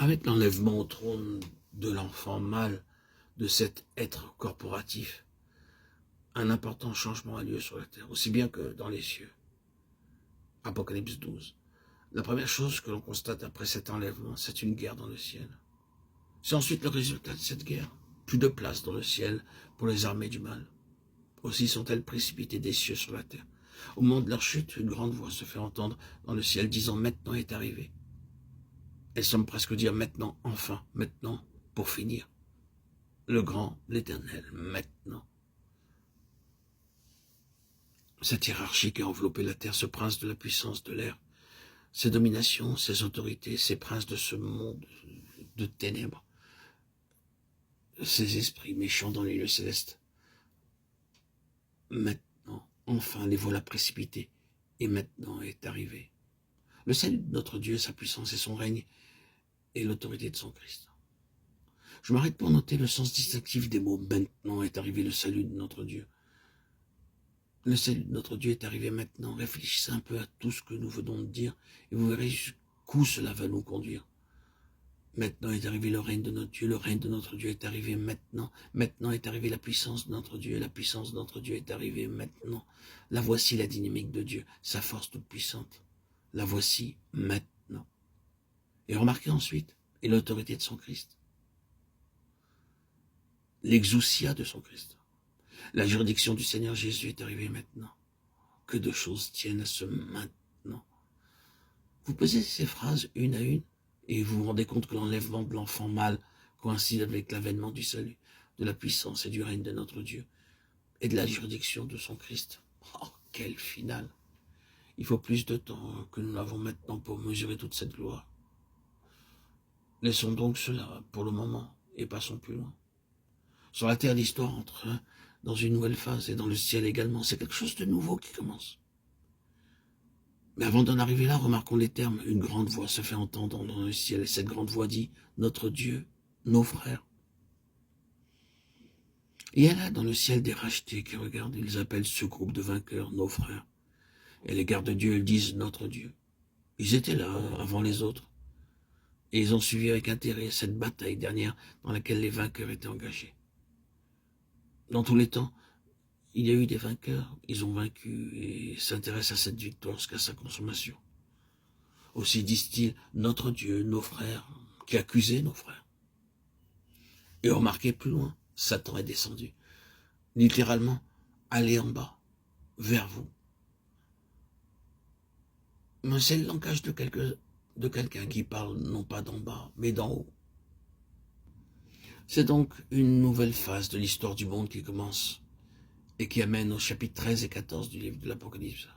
Avec l'enlèvement au trône de l'enfant mâle, de cet être corporatif, un important changement a lieu sur la terre, aussi bien que dans les cieux. Apocalypse 12. La première chose que l'on constate après cet enlèvement, c'est une guerre dans le ciel. C'est ensuite le résultat de cette guerre. Plus de place dans le ciel pour les armées du mal. Aussi sont-elles précipitées des cieux sur la terre. Au moment de leur chute, une grande voix se fait entendre dans le ciel disant « Maintenant est arrivé ». Elles semblent presque dire « Maintenant, enfin, maintenant, pour finir ». Le grand, l'éternel, maintenant. Cette hiérarchie qui a enveloppé la terre, ce prince de la puissance de l'air, ses dominations, ses autorités, ces princes de ce monde de ténèbres, ces esprits méchants dans les lieux célestes. Maintenant, enfin, les voilà précipités, et maintenant est arrivé. Le salut de notre Dieu, sa puissance et son règne, et l'autorité de son Christ. Je m'arrête pour noter le sens distinctif des mots « maintenant est arrivé le salut de notre Dieu ». Le salut de notre Dieu est arrivé maintenant. Réfléchissez un peu à tout ce que nous venons de dire, et vous verrez jusqu'où cela va nous conduire. Maintenant est arrivé le règne de notre Dieu, le règne de notre Dieu est arrivé maintenant. Maintenant est arrivée la puissance de notre Dieu, et la puissance de notre Dieu est arrivée maintenant. La voici la dynamique de Dieu, sa force toute puissante. La voici maintenant. Et remarquez ensuite, et l'autorité de son Christ. L'exousia de son Christ. La juridiction du Seigneur Jésus est arrivée maintenant. Que de choses tiennent à ce maintenant. Vous posez ces phrases une à une, et vous vous rendez compte que l'enlèvement de l'enfant mâle coïncide avec l'avènement du salut, de la puissance et du règne de notre Dieu, et de la juridiction de son Christ. Oh, quel final! Il faut plus de temps que nous l'avons maintenant pour mesurer toute cette gloire. Laissons donc cela pour le moment, et passons plus loin. Sur la terre, l'histoire entre dans une nouvelle phase, et dans le ciel également. C'est quelque chose de nouveau qui commence. Mais avant d'en arriver là, remarquons les termes. Une grande voix se fait entendre dans le ciel, et cette grande voix dit « Notre Dieu, nos frères ». Il y a là dans le ciel des rachetés qui regardent, ils appellent ce groupe de vainqueurs « nos frères ». Et les gardes de Dieu, ils disent « Notre Dieu ». Ils étaient là avant les autres. Et ils ont suivi avec intérêt cette bataille dernière dans laquelle les vainqueurs étaient engagés. Dans tous les temps, il y a eu des vainqueurs, ils ont vaincu et s'intéressent à cette victoire jusqu'à sa consommation. Aussi disent-ils, notre Dieu, nos frères, qui accusait nos frères. Et remarquez plus loin, Satan est descendu. Littéralement, allez en bas, vers vous. Mais c'est le langage de quelqu'un qui parle non pas d'en bas, mais d'en haut. C'est donc une nouvelle phase de l'histoire du monde qui commence et qui amène au chapitre 13 et 14 du livre de l'Apocalypse.